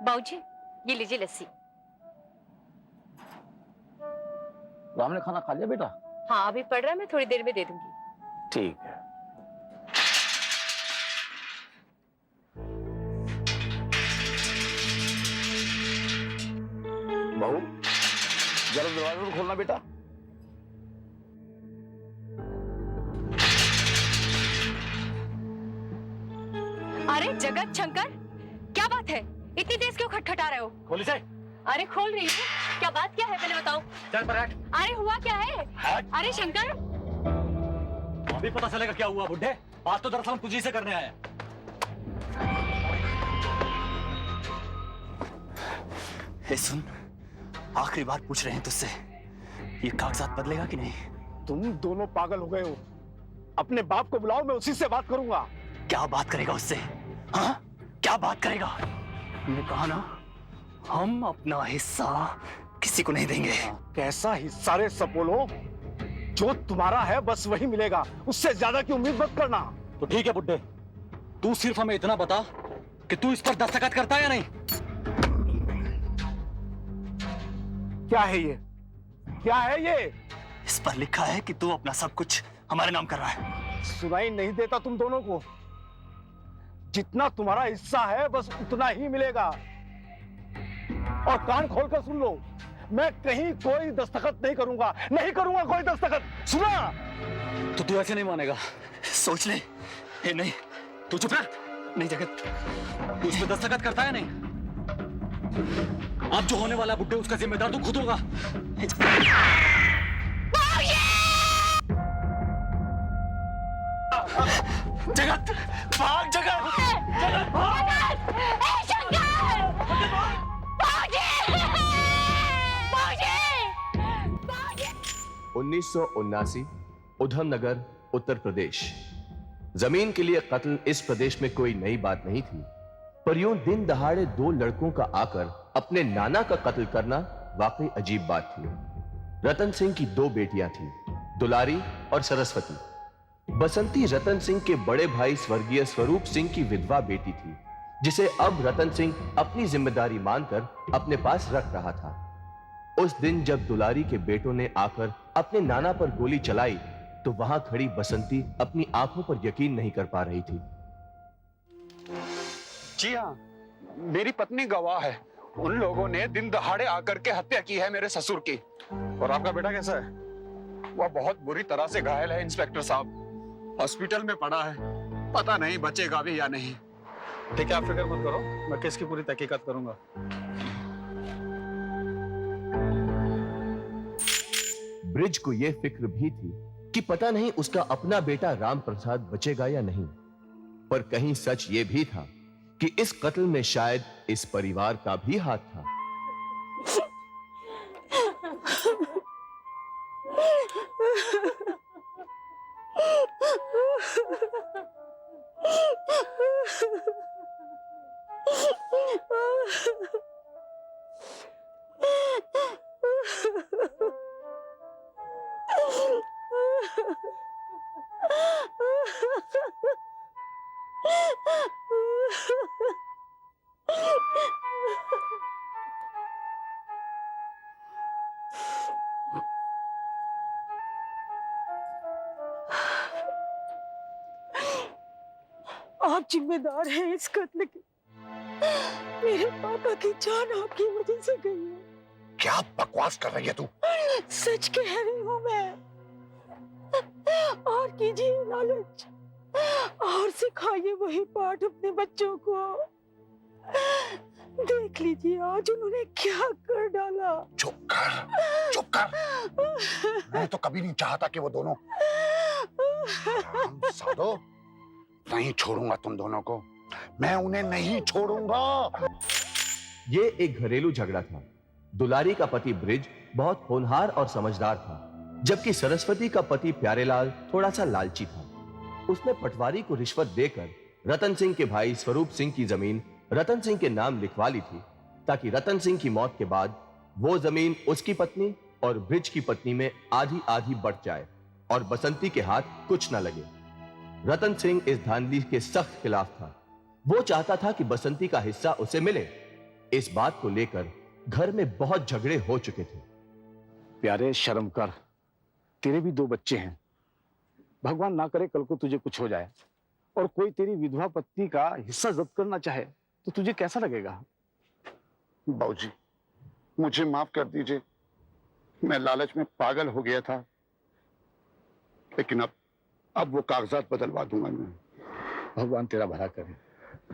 बाबूजी, ये लीजिए लस्सी। राम ने खाना खा लिया बेटा? हाँ, अभी पढ़ रहा है, मैं थोड़ी देर में दे दूंगी। ठीक है। बहू, जरा दरवाजा तो खोलना बेटा। अरे जगत शंकर, क्या बात है? इतनी तेज क्यों खटखटा रहे हो? खोल इसे। अरे खोल रही हूँ। क्या बात क्या है पहले बताओ। चल पर हट। अरे हुआ क्या है? अरे शंकर। अभी पता चलेगा क्या हुआ बुड्ढे। बात तो दरअसल हम तुझी से करने आए हैं। हे सुन, आखिरी बार पूछ रहे हैं तुझसे, ये कागजात बदलेगा कि नहीं? तुम दोनों पागल हो गए हो। अपने बाप को बुलाओ, मैं उसी से बात करूंगा। क्या बात करेगा उससे? हाँ, क्या बात करेगा? हमने कहा ना, हम अपना हिस्सा किसी को नहीं देंगे। कैसा हिस्सा रे सपोलो? जो तुम्हारा है बस वही मिलेगा, उससे ज्यादा की उम्मीद मत करना। तो ठीक है बुड्ढे, तू सिर्फ हमें इतना बता कि तू इस पर दस्तखत करता है या नहीं। क्या है ये? क्या है ये? इस पर लिखा है कि तू अपना सब कुछ हमारे नाम कर रहा है। सुनाई नहीं देता तुम दोनों को? जितना तुम्हारा हिस्सा है बस उतना ही मिलेगा। और कान खोलकर सुन लो, मैं कहीं कोई दस्तखत नहीं करूंगा, नहीं करूंगा कोई दस्तखत। सुना? तो तू ऐसे नहीं मानेगा। सोच ले। हे नहीं, तू चुप रह। नहीं जगत, तू उस पर दस्तखत करता है नहीं? अब जो होने वाला बुड्ढे, उसका जिम्मेदार तू खुद होगा। जगत भाग, जगत, जगत भाग। 1979 उधम नगर उत्तर प्रदेश। जमीन के लिए कत्ल इस प्रदेश में कोई नई बात नहीं थी, पर यूं दिन दहाड़े दो लड़कों का आकर अपने नाना का कत्ल करना वाकई अजीब बात थी। रतन सिंह की दो बेटियां थीं, दुलारी और सरस्वती। बसंती रतन सिंह के बड़े भाई स्वर्गीय स्वरूप सिंह की विधवा बेटी थी, जिसे अब रतन सिंह अपनी जिम्मेदारी मानकर अपने पास रख रहा था। उस दिन जब दुलारी के बेटों ने आकर अपने नाना पर गोली चलाई, तो वहां खड़ी बसंती अपनी आंखों पर यकीन नहीं कर पा रही थी। जी हाँ, मेरी पत्नी गवाह है। उन लोगों ने दिन दहाड़े आकर के हत्या की है मेरे ससुर की। और आपका बेटा कैसा है? वह बहुत बुरी तरह से घायल है इंस्पेक्टर साहब, हॉस्पिटल में पड़ा है। पता नहीं बचेगा भी या नहीं। ठीक है, आप फिक्र मत करो, मैं केस की पूरी तहकीकात करूंगा। ब्रिज को यह फिक्र भी थी कि पता नहीं उसका अपना बेटा राम प्रसाद बचेगा या नहीं, पर कहीं सच यह भी था कि इस कत्ल में शायद इस परिवार का भी हाथ था। आप जिम्मेदार हैं इस कत्ल के। मेरे पापा की जान आपकी वजह से गई है। क्या बकवास कर रही है तू? सच कह रही हूँ मैं। और कीजिए लालच, और सिखाइए वही पाठ अपने बच्चों को। देख लीजिए आज उन्होंने क्या कर डाला। चुप कर, चुप कर। मैं तो कभी नहीं चाहता कि वो दोनों। साधो, नहीं छोड़ूंगा तुम दोनों को, मैं उन्हें नहीं छोड़ूंगा। ये एक घरेलू झगड़ा था। दुलारी का पति ब्रिज बहुत होनहार और समझदार था, जबकि सरस्वती का पति प्यारेलाल थोड़ा सा लालची था। उसने पटवारी को रिश्वत देकर रतन सिंह के भाई स्वरूप सिंह की जमीन रतन सिंह के नाम लिखवा ली थी, ताकि रतन सिंह की मौत के बाद वो जमीन उसकी पत्नी और ब्रिज की पत्नी में आधी आधी बंट जाए और बसंती के हाथ कुछ न लगे। रतन सिंह इस धांधली के सख्त खिलाफ था। वो चाहता था कि बसंती का हिस्सा उसे मिले, इस बात को लेकर घर में बहुत झगड़े हो चुके थे। प्यारे शर्म कर, तेरे भी 2 बच्चे हैं। भगवान ना करे कल को तुझे कुछ हो जाए और कोई तेरी विधवा पत्नी का हिस्सा जब्त करना चाहे तो तुझे कैसा लगेगा? बाबूजी, मुझे माफ कर दीजिए। मैं लालच में पागल हो गया था, लेकिन अब वो कागजात बदलवा दूंगा मैं। भगवान तेरा भला करे।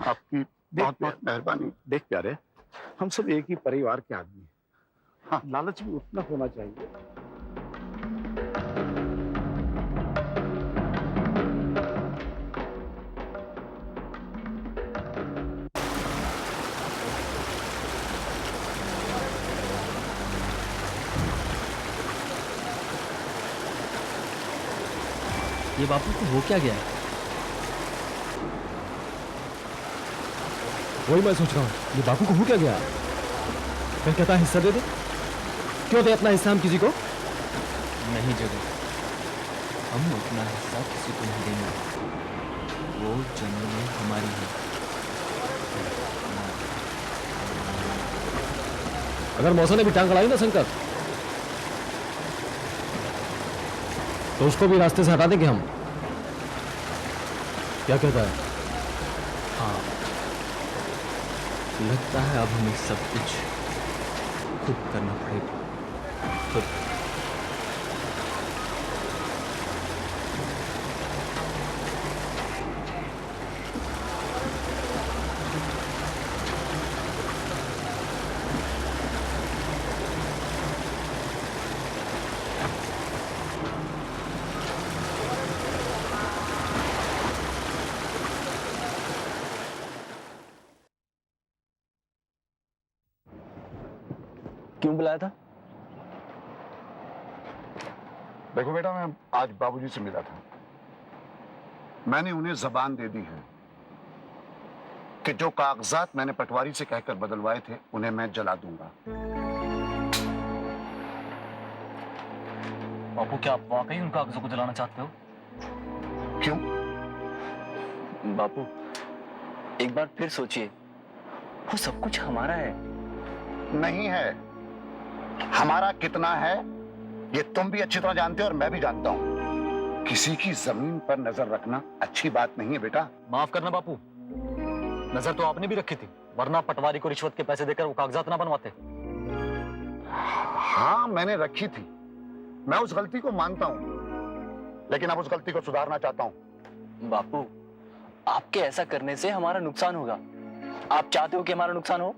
आपकी बहुत बहुत मेहरबानी। देख प्यारे, हम सब एक ही परिवार के आदमी हैं। हाँ, लालच भी उतना होना चाहिए। ये बापू को हो क्या गया है? वही मैं सोच रहा हूँ, ये बापू को हो क्या गया? मैं कहता है हिस्सा दे दे। क्यों दे अपना हिस्सा हम किसी को? नहीं जगत, हम अपना हिस्सा किसी को नहीं देंगे। वो जमीन हमारी है। अगर मौसा ने भी टांग अड़ाई ना शंकर, तो उसको भी रास्ते से हटा देंगे हम। क्या कहता है? हाँ, लगता है अब हमें सब कुछ खुद करना पड़ेगा। खुद। क्यों बुलाया था? देखो बेटा, मैं आज बाबूजी से मिला था। मैंने उन्हें जबान दे दी है कि जो कागजात मैंने पटवारी से कहकर बदलवाए थे उन्हें मैं जला दूंगा। बापू, क्या आप वाकई उन कागजों को जलाना चाहते हो? क्यों? बापू, एक बार फिर सोचिए, वो सब कुछ हमारा है। नहीं है। हमारा कितना है ये तुम भी अच्छी तरह जानते हो और मैं भी जानता हूं। किसी की जमीन पर नजर रखना अच्छी बात नहीं है बेटा। माफ करना बापू, नजर तो आपने भी रखी थी, वरना पटवारी को रिश्वत के पैसे देकर वो कागजात ना बनवाते। हाँ, मैंने रखी थी। मैं उस गलती को मानता हूं, लेकिन अब उस गलती को सुधारना चाहता हूं। बापू, आपके ऐसा करने से हमारा नुकसान होगा। आप चाहते हो कि हमारा नुकसान हो?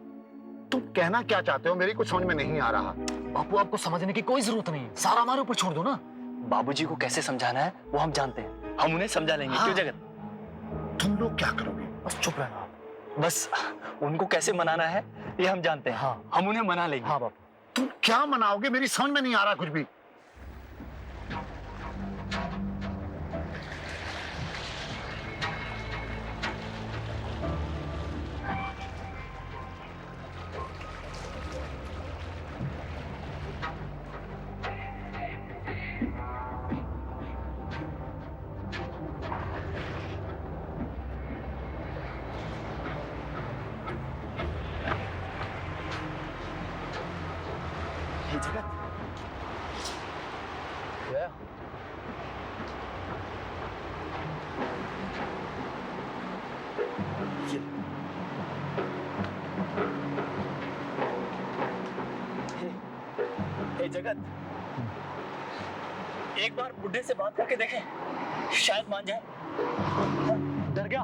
तुम कहना क्या चाहते हो मेरी कुछ समझ में नहीं आ रहा। बापू, आपको समझने की कोई जरूरत नहीं है, सारा हमारे ऊपर छोड़ दो ना। बाबूजी को कैसे समझाना है वो हम जानते हैं, हम उन्हें समझा लेंगे। हाँ। क्यों जगत? तुम लोग क्या करोगे? बस चुप रहना। बस उनको कैसे मनाना है ये हम जानते हैं। हाँ। हम उन्हें मना लेंगे। हाँ बापू। तुम क्या मनाओगे? मेरी समझ में नहीं आ रहा कुछ भी। जगत, एक बार बुढ़े से बात करके देखें, शायद मान जाए। डर गया?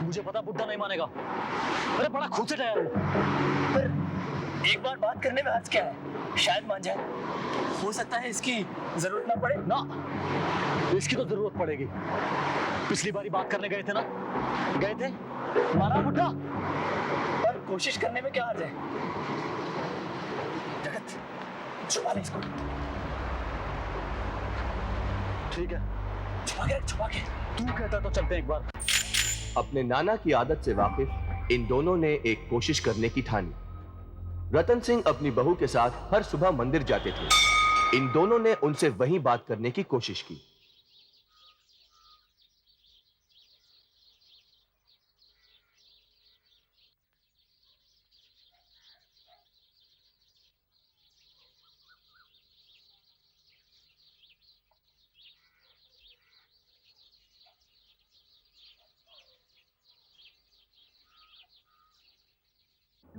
मुझे पता बुढ़ा नहीं मानेगा। अरे बड़ा खुद से तैयार हूं। पर एक बार बात करने में हर्ज क्या है? शायद मान जाए। हो सकता है इसकी जरूरत ना पड़े। ना, इसकी तो जरूरत पड़ेगी। पिछली बारी बात करने गए थे ना, गए थे, मारा बुढ़ा। पर कोशिश करने में क्या हर्ज है? जगत, छुपा ले इसको। ठीक है, छुपा के, छुपा के। तू कहता तो चलते हैं एक बार। अपने नाना की आदत से वाकिफ इन दोनों ने एक कोशिश करने की ठानी। रतन सिंह अपनी बहू के साथ हर सुबह मंदिर जाते थे। इन दोनों ने उनसे वही बात करने की कोशिश की।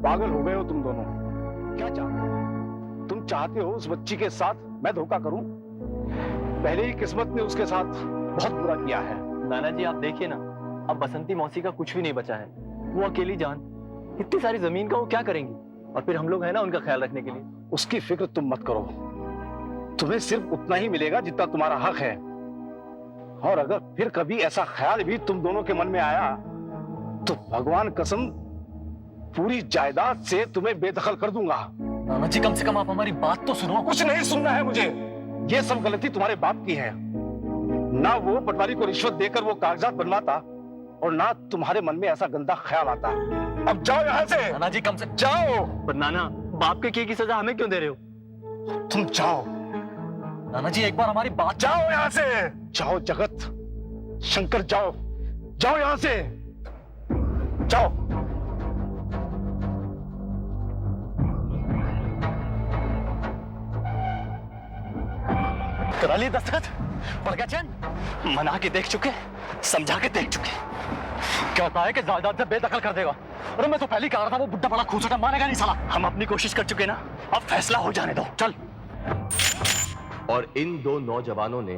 पागल हो गए हो तुम दोनों। क्या चाहते हो? तुम चाहते हो उस बच्ची के साथ मैं धोखा करूं? पहले ही किस्मत ने उसके साथ बहुत बुरा किया है। नाना जी आप देखिए ना, अब बसंती मौसी का कुछ भी नहीं बचा है। वो अकेली जान, इतनी सारी जमीन का वो क्या करेंगी? और फिर हम लोग हैं ना उनका ख्याल रखने के लिए। उसकी फिक्र तुम मत करो, तुम्हें सिर्फ उतना ही मिलेगा जितना तुम्हारा हक है। और अगर फिर कभी ऐसा ख्याल भी तुम दोनों के मन में आया तो भगवान कसम पूरी जायदाद से तुम्हें बेदखल कर दूंगा। नाना जी कम से कम आप हमारी बात तो सुनो। कुछ नहीं सुनना है मुझे। ये सब गलती तुम्हारे बाप की है। ना वो पटवारी को रिश्वत देकर वो कागजात बनवाता और ना तुम्हारे मन में ऐसा गंदा ख्याल आता। अब जाओ यहाँ से। नाना जी कम से जाओ। पर नाना, बाप के किए की सजा हमें क्यों दे रहे हो? तुम जाओ। नाना जी एक बार हमारी बात। जाओ यहाँ से। जाओ जगत, शंकर जाओ, जाओ यहाँ से, जाओ। करा लिए दस्तखत? पड़ गया चैन? मना के देख चुके, समझा के देख चुके। कहता है कि जायदाद से बेदखल कर देगा। अरे मैं तो पहले कह रहा था वो बुड्ढा बड़ा खूंचटा मानेगा नहीं साला। हम अपनी कोशिश कर चुके ना, अब फैसला हो जाने दो। चल। और इन दो नौजवानों ने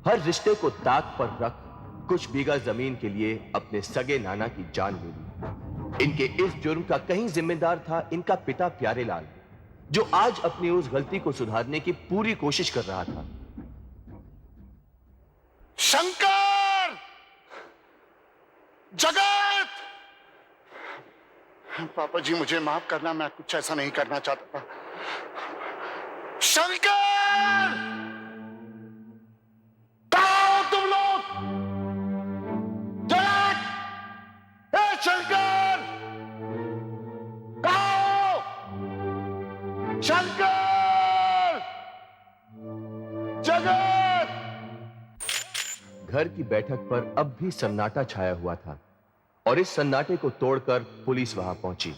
हर रिश्ते को ताक पर रख कुछ बीघा जमीन के लिए अपने सगे नाना की जान ले ली। इनके इस जुर्म का कहीं जिम्मेदार था इनका पिता प्यारेलाल, जो आज अपनी उस गलती को सुधारने की पूरी कोशिश कर रहा था। शंकर! जगत! पापा जी मुझे माफ करना, मैं कुछ ऐसा नहीं करना चाहता था। शंकर! कहाँ हो तुम लोग? जगत! ए शंकर! कहाँ हो? शंकर! जगत! घर की बैठक पर अब भी सन्नाटा छाया हुआ था और इस सन्नाटे को तोड़कर पुलिस वहां पहुंची।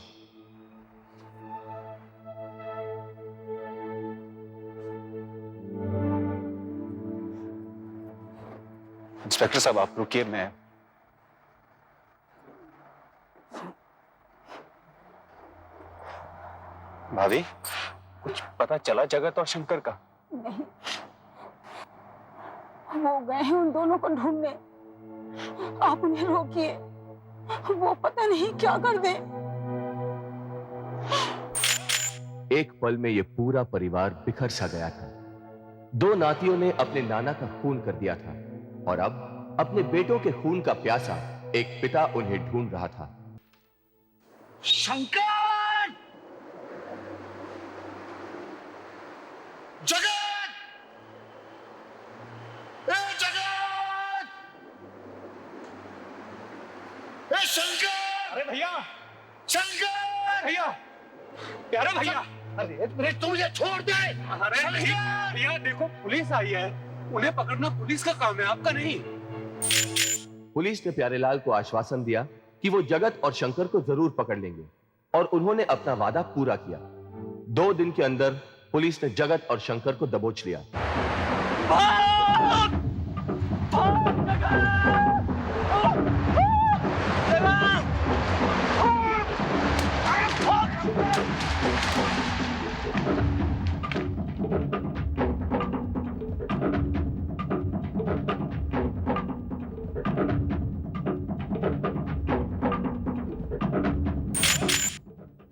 इंस्पेक्टर साहब आप रुकिए, मैं भाभी कुछ पता चला जगत और शंकर का? नहीं, वो गए हैं उन दोनों को ढूंढने। आप उन्हें रोकिए, वो पता नहीं क्या कर दे। एक पल में यह पूरा परिवार बिखर सा गया था। दो नातियों ने अपने नाना का खून कर दिया था और अब अपने बेटों के खून का प्यासा एक पिता उन्हें ढूंढ रहा था। शंकर! जगत! ए जगत! ए शंकर! अरे भैया, शंकर! भैया, प्यारे भैया, अरे तुम मुझे छोड़ दे! अरे भैया देखो पुलिस आई है, उन्हें पकड़ना पुलिस का काम है, आपका नहीं। पुलिस ने प्यारेलाल को आश्वासन दिया कि वो जगत और शंकर को जरूर पकड़ लेंगे और उन्होंने अपना वादा पूरा किया। 2 दिन के अंदर पुलिस ने जगत और शंकर को दबोच लिया।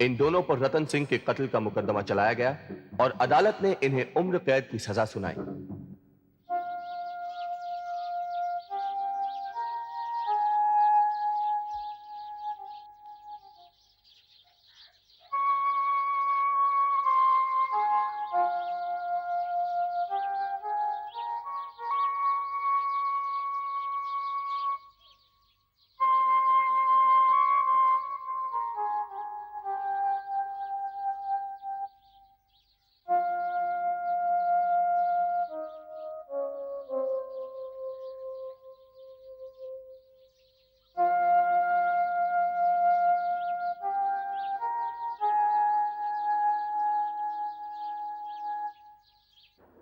इन दोनों पर रतन सिंह के कत्ल का मुकदमा चलाया गया और अदालत ने इन्हें उम्र कैद की सजा सुनाई।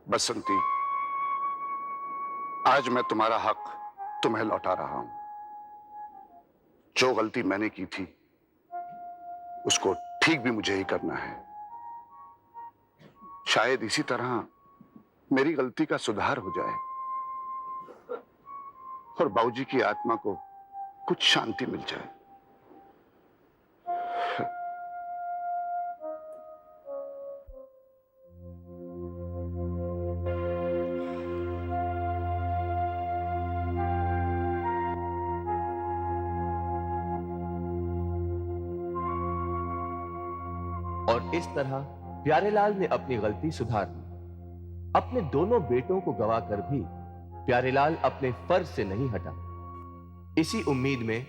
बसंती, आज मैं तुम्हारा हक तुम्हें लौटा रहा हूं। जो गलती मैंने की थी उसको ठीक भी मुझे ही करना है। शायद इसी तरह मेरी गलती का सुधार हो जाए और बाबूजी की आत्मा को कुछ शांति मिल जाए। और इस तरह प्यारेलाल ने अपनी गलती सुधार ली। अपने दोनों बेटों को गवाकर भी प्यारेलाल अपने फर्ज से नहीं हटा, इसी उम्मीद में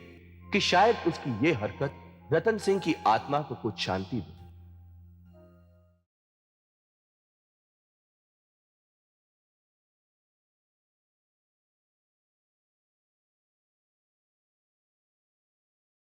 कि शायद उसकी यह हरकत रतन सिंह की आत्मा को कुछ शांति दे।